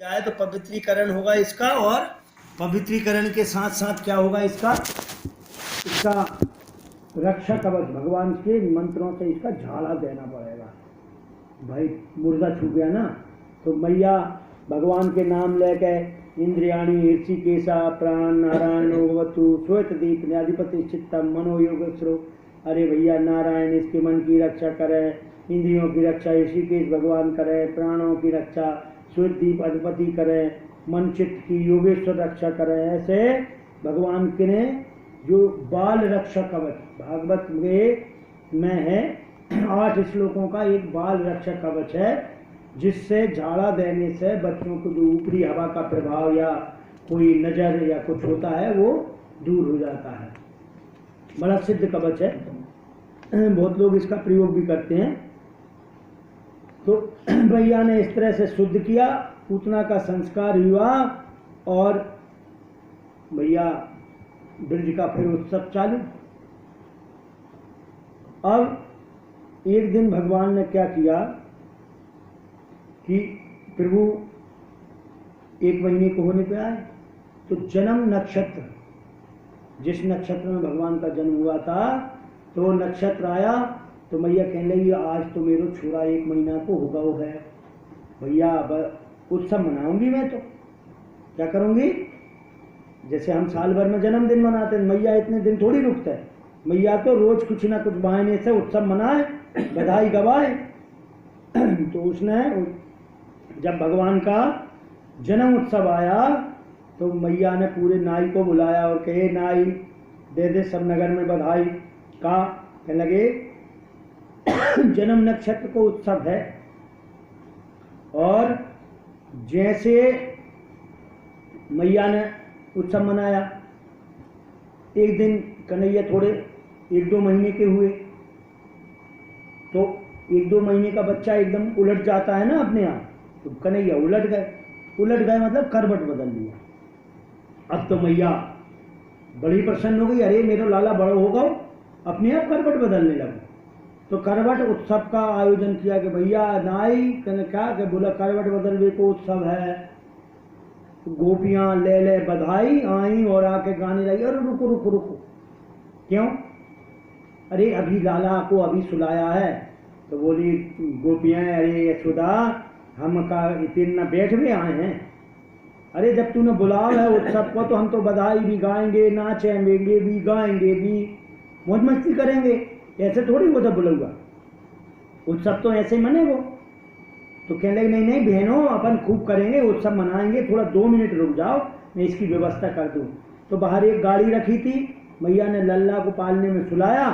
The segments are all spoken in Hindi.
जाए तो पवित्रीकरण होगा इसका, और पवित्रीकरण के साथ साथ क्या होगा इसका रक्षा कवच भगवान के मंत्रों से इसका झाड़ा देना पड़ेगा। भाई मुर्दा छू गया ना, तो मैया भगवान के नाम लेके इंद्रियाणी ऋषिकेशा प्राण नारायण भगवतु श्वेत दीप न्याधिपति चित्तम मनोयोगेश्वरो। अरे भैया नारायण इसके मन की रक्षा करे, इंद्रियों की रक्षा ऋषिकेश भगवान करे, प्राणों की रक्षा श्वेत दीप अधिपति करे, मन चित्त की योगेश्वर रक्षा करे। ऐसे भगवान के ने जो बाल रक्षा कवच भागवत में है 8 श्लोकों का एक बाल रक्षा कवच है, जिससे झाड़ा देने से बच्चों को जो ऊपरी हवा का प्रभाव या कोई नजर या कुछ होता है वो दूर हो जाता है। बड़ा सिद्ध कवच है, बहुत लोग इसका प्रयोग भी करते हैं। तो भैया ने इस तरह से शुद्ध किया, पूतना का संस्कार हुआ और भैया ब्रज का फिर उत्सव चालू। अब एक दिन भगवान ने क्या किया कि प्रभु 1 महीने को होने पे आए, तो जन्म नक्षत्र जिस नक्षत्र में भगवान का जन्म हुआ था तो वो नक्षत्र आया, तो मैया कहने लगी आज तो मेरे छोरा 1 महीना को होगा वो है। भैया उत्सव मनाऊंगी मैं, तो क्या करूंगी, जैसे हम साल भर में जन्मदिन मनाते हैं, मैया इतने दिन थोड़ी रुकता है। मैया तो रोज कुछ ना कुछ बहाने से उत्सव मनाए, बधाई गवाए। तो उसने जब भगवान का जन्म उत्सव आया तो मैया ने पूरे नाई को बुलाया और कहे नाई दे दे सब नगर में बधाई का। कहने लगे जन्म नक्षत्र को उत्सव है, और जैसे मैया ने उत्सव मनाया, एक दिन कन्हैया थोड़े 1-2 महीने के हुए, तो 1-2 महीने का बच्चा एकदम उलट जाता है ना अपने आप, तो कन्हैया उलट गए मतलब करवट बदल लिया। अब तो मैया बड़ी प्रसन्न हो गई, अरे मेरा लाला बड़ा होगा, अपने आप करवट बदलने लगा। तो करवट उत्सव का आयोजन किया कि भैया नाई क्या कि बोला करवट बदलने को उत्सव है। तो गोपियां ले बधाई आई और आके गाने लगी, अरे रुको रुको रुको, क्यों, अरे अभी लाला को अभी सुलाया है। तो बोली गोपियां अरे यशोदा हम का इतना बैठ भी आए हैं, अरे जब तूने बुलाया है उत्सव को तो हम तो बधाई भी गाएंगे, नाचेंगे भी, गाएंगे भी, मौज मस्ती करेंगे, ऐसे थोड़ी वो तो बुलाऊंगा, उत्सव तो ऐसे मने वो। तो कहने लगे नहीं बहनों अपन खूब करेंगे, उत्सव मनाएंगे, थोड़ा 2 मिनट रुक जाओ मैं इसकी व्यवस्था कर दूं। तो बाहर एक गाड़ी रखी थी, मैया ने लल्ला को पालने में सुलाया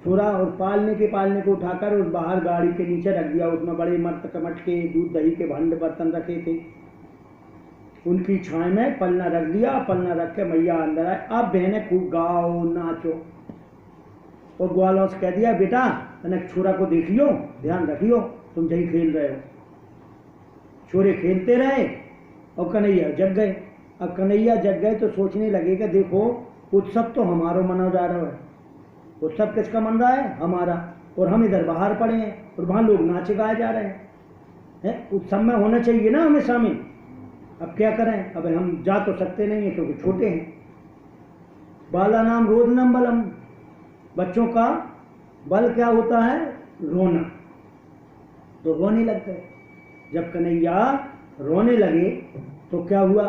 छोरा, और पालने को उठाकर उस बाहर गाड़ी के नीचे रख दिया। उसमें बड़े मटके दूध दही के भांड बर्तन रखे थे, उनकी छाए में पलना रख दिया। पलना रख के मैया अंदर आए, अब बहने खूब गाओ नाचो, और ग्वालों से कह दिया बेटा अनक छोरा को देखियो, ध्यान रखियो, तुम जही खेल रहे हो। छोरे खेलते रहे और कन्हैया जग गए। अब कन्हैया जग गए तो सोचने लगे कि देखो उत्सव तो हमारा मना जा रहा है, उत्सव किसका मन रहा है, हमारा, और हम इधर बाहर पड़े हैं और वहां लोग नाचे गाए जा रहे हैं। उत्सव में होना चाहिए ना हमेशा में, अब क्या करें, अब हम जा तो सकते नहीं है क्योंकि छोटे हैं। बाला नाम रोदनम बलम, बच्चों का बल क्या होता है, रोना, तो रोने लगते। जब कन्हैया रोने लगे तो क्या हुआ,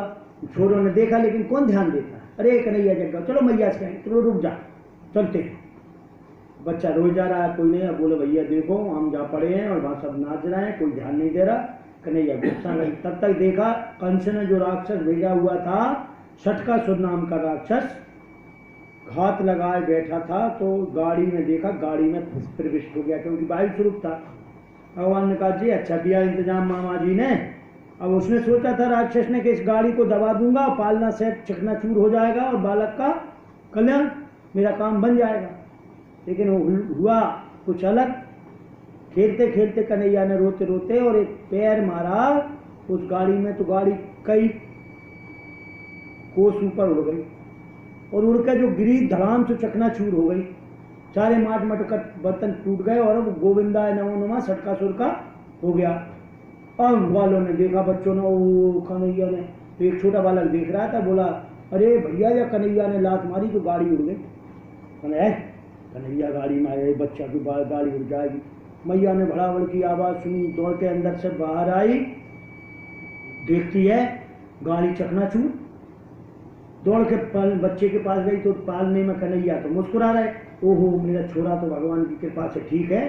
छोरों ने देखा लेकिन कौन ध्यान देता, अरे कन्हैया जग गया, चलो मैया से कहें, चलो रुक जा चलते हैं। बच्चा रोज जा रहा है, कोई नहीं, अब बोले भैया देखो हम जा पड़े हैं और वहां सब नाच रहे हैं, कोई ध्यान नहीं दे रहा। कन्हैया गुस्सा नहीं, तब तक देखा कंस ने जो राक्षस भेजा हुआ था, षटकासुर नाम का राक्षस घात लगाए बैठा था, तो गाड़ी में देखा, गाड़ी में प्रविष्ट हो गया क्योंकि वायु स्वरूप था। भगवान ने कहा जी अच्छा किया इंतजाम मामा जी ने। अब उसने सोचा था राक्षस ने कि इस गाड़ी को दबा दूंगा, पालना से चकनाचूर हो जाएगा और बालक का कल्याण, मेरा काम बन जाएगा, लेकिन वो हुआ कुछ अलग। खेलते खेलते कन्हैया ने रोते रोते और एक पैर मारा उस गाड़ी में, तो गाड़ी कई कोस ऊपर उड़ गई, और उड़ के जो गिरी धड़ाम से चकनाचूर हो गई, सारे माट मटकट बर्तन टूट गए और अब गोविंदा नमो नमः षटकासुर का हो गया। और वालों ने देखा, बच्चों ने, ओ कन्हैया ने, तो एक छोटा बालक देख रहा था, बोला अरे भैया या कन्हैया ने लात मारी तो गाड़ी उड़ गई। कन्हैया गाड़ी में आया, बच्चा की गाड़ी उड़ जाएगी। मैया ने भड़ावड़ की आवाज़ सुनी, दौड़ के अंदर से बाहर आई, देखती है गाड़ी चकनाचूर। दौड़ के बच्चे के पास गई तो पालने में कन्हैया तो मुस्कुरा रहे, ओहो मेरा छोरा तो भगवान की कृपा से ठीक है,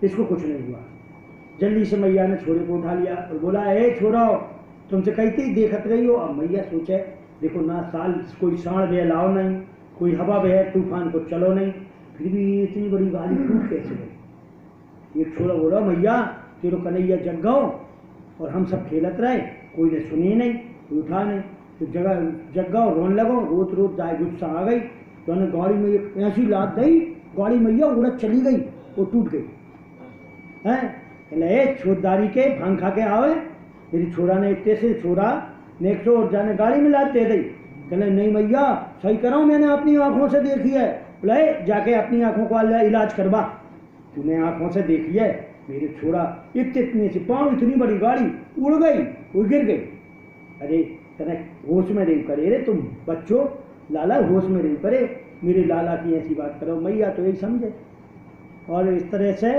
इसको कुछ नहीं हुआ। जल्दी से मैया ने छोरे को उठा लिया और बोला, ए छोरा तुमसे कहते ही देखत रही हो। अब मैया सोचे देखो ना, साल कोई साढ़ बह लाओ नहीं, कोई हवा बह तूफान को चलो नहीं, फिर भी इतनी बड़ी गाड़ी टूट कैसे गई। एक छोरा बोला, मैया तेरो कन्हैया जग गो और हम सब खेलत रहे, कोई ने सुनी नहीं, कोई उठा नहीं, तो जगह जग गो, रोन लगो, रोत रोत जाए गुस्सा आ गई, तो उन्होंने गाड़ी में एक ऐसी लात दी, गाड़ी मैया उड़द चली गई और टूट गई। है छोरदारी के भांग खा के आवे, मेरी छोरा ने इतने से छोरा ने 100 और जाने गाड़ी में लात दे दी। कहले नहीं मैया सही कराऊं, मैंने अपनी आंखों से देखी है। बोले जाके अपनी आंखों का इलाज करवा, तूने आंखों से देखी है, मेरे छोरा इतने से पाँव इतनी बड़ी गाड़ी उड़ गई, वो गिर गई। अरे तने होश में नहीं करे रे तुम बच्चों, लाला होश में नहीं करे, मेरे लाला की ऐसी बात करो। मैया तो यही समझे। और इस तरह से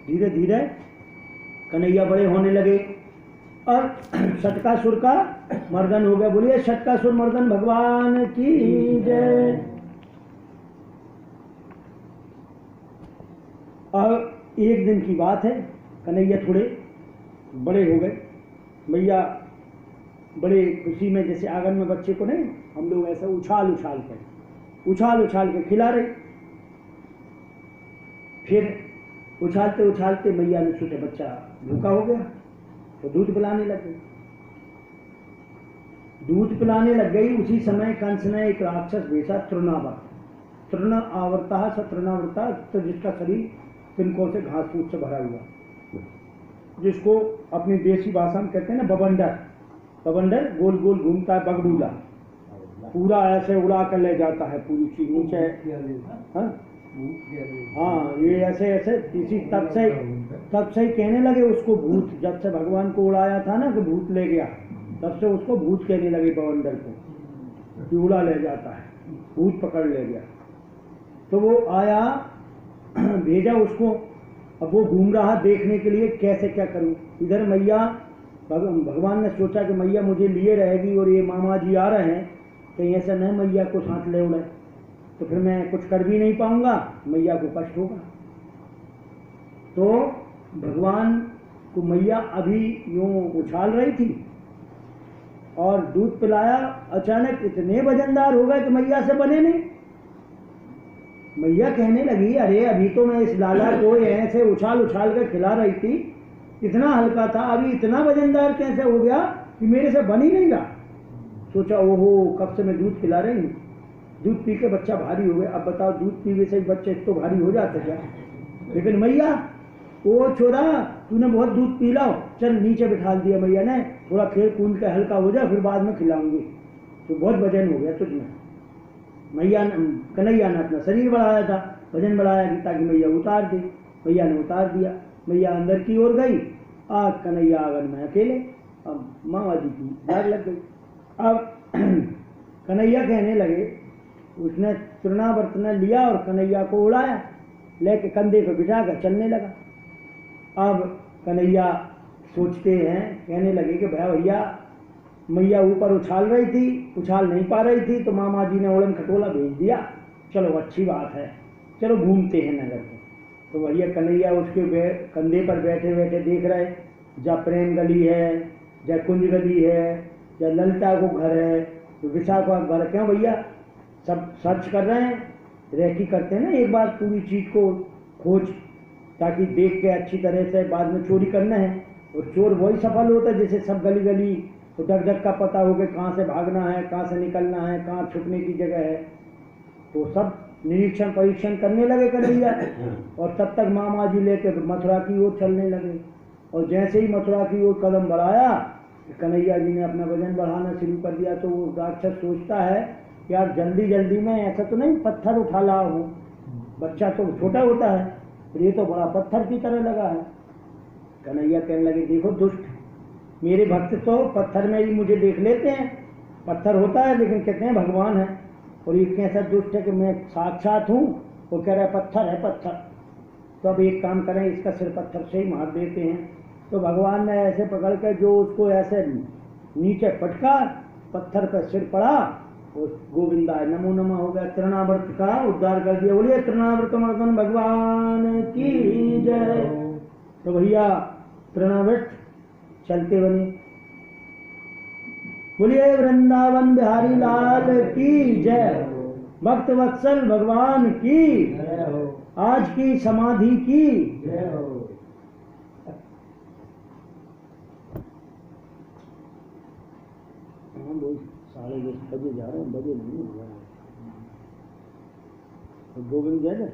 धीरे धीरे कन्हैया बड़े होने लगे और षटकासुर का मर्दन हो गया। बोलिए षटकासुर मर्दन भगवान की जय। और एक दिन की बात है, कन्हैया थोड़े बड़े हो गए, मैया बड़े खुशी में, जैसे आंगन में बच्चे को नहीं हम लोग ऐसा उछाल उछाल के खिला रहे। फिर उछालते उछालते मैया ने सोचा बच्चा भूखा हो गया तो दूध पिलाने लग गई। दूध पिलाने लग गई, उसी समय कंस ने एक राक्षस भेजा, तृणावर्ता सतृणावर्ता, तो जिसका शरीर तिनकों से घास फूस से भरा हुआ, जिसको अपनी देसी भाषा में कहते हैं ना बवंडर। बवंडर गोल गोल घूमता है, बगडूला पूरा ऐसे उड़ा कर ले जाता है पूरी चीज नीचे। हाँ ये ऐसे ऐसे इसी तब से ही कहने लगे उसको भूत। जब से भगवान को उड़ाया था ना कि भूत ले गया, तब से उसको भूत कहने लगे बवंडर को, कि उड़ा ले जाता है, भूत पकड़ ले गया। तो वो आया, भेजा उसको। अब वो घूम रहा देखने के लिए कैसे क्या करूं। इधर मैया भगवान ने सोचा कि मैया मुझे लिए रहेगी और ये मामा जी आ रहे हैं, कहीं ऐसा न मैया को साथ ले उड़े तो फिर मैं कुछ कर भी नहीं पाऊंगा, मैया को कष्ट होगा। तो भगवान को मैया अभी यूं उछाल रही थी और दूध पिलाया, अचानक इतने वजनदार हो गए कि मैया से बने नहीं। मैया कहने लगी अरे अभी तो मैं इस लाला को ऐसे उछाल उछाल कर खिला रही थी, इतना हल्का था, अभी इतना वजनदार कैसे हो गया कि मेरे से बन ही नहीं रहा। सोचा ओहो कब से मैं दूध पिला रही हूँ, दूध पी के बच्चा भारी हो गया। अब बताओ दूध पीने से ही बच्चे तो भारी हो जाते क्या। लेकिन मैया ओ छोरा तूने बहुत दूध पी लाओ, चल नीचे बिठा दिया मैया ने, थोड़ा खेल कूद के हल्का हो जाए फिर बाद में खिलाऊंगी, तो बहुत वजन हो गया तुझमें। मैया कन्हैया ने अपना शरीर बढ़ाया था, वजन बढ़ाया ताकि मैया उतार दी। मैया ने उतार दिया, मैया अंदर की ओर गई, आज कन्हैया आंगन में अकेले। अब मामा जी की दाग लग गई। अब कन्हैया कहने लगे, उसने तृणावर्त ने लिया और कन्हैया को उड़ाया, लेके कंधे पर बिठा कर चलने लगा। अब कन्हैया सोचते हैं, कहने लगे कि भैया मैया ऊपर उछाल रही थी, उछाल नहीं पा रही थी, तो मामा जी ने उड़न खटोला भेज दिया, चलो अच्छी बात है, चलो घूमते हैं नगर में। तो भैया कन्हैया उसके कंधे पर बैठे बैठे देख रहे, जहाँ प्रेम गली है, जहाँ कुंज गली है, जहाँ ललिता को घर है, तो विशाखा घर, क्यों भैया सब सर्च कर रहे हैं, रेकी करते हैं ना एक बार पूरी चीज को खोज, ताकि देख के अच्छी तरह से बाद में चोरी करना है। और चोर वही सफल होता है जैसे सब गली गली तो डग डग का पता हो कि कहाँ से भागना है, कहाँ से निकलना है, कहाँ छुपने की जगह है। तो सब निरीक्षण परीक्षण करने लगे कन्हैया, और तब तक मामा जी लेकर मथुरा की ओर चलने लगे। और जैसे ही मथुरा की ओर कदम बढ़ाया, कन्हैया जी ने अपना वजन बढ़ाना शुरू कर दिया। तो वो राक्षस सोचता है कि यार जल्दी जल्दी में ऐसा तो नहीं पत्थर उठा ला हूँ, बच्चा तो छोटा होता है, ये तो बड़ा पत्थर की तरह लगा है। कन्हैया कहने लगे देखो दुष्ट, मेरे भक्त तो पत्थर में ही मुझे देख लेते हैं, पत्थर होता है लेकिन कहते हैं भगवान है। और ये कैसा दुष्ट है कि मैं साक्षात हूँ, वो कह रहा है पत्थर है पत्थर। तो अब एक काम करें, इसका सिर पत्थर से ही मार देते हैं। तो भगवान ने ऐसे पकड़ कर जो उसको ऐसे नीचे पटका, पत्थर पर सिर पड़ा, और गोविंदाय नमो नमः हो गया। तृणावर्त का उद्धार कर दिया। बोलिए तृणावर्त मर्दन भगवान की जय। तो भैया तृणावर्त चलते बने। बोलिए वृंदावन बिहारी लाल की जय। भक्त वत्सल भगवान की आज की समाधि की जय हो। हम लोग 10:30 बजे जा रहे हैं, बजे नहीं हुआ है। तो गोविंद जय जय,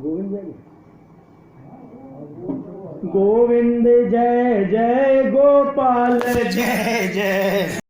गोविंद जय जय, गोविंद जय जय, गोपाल जय जय।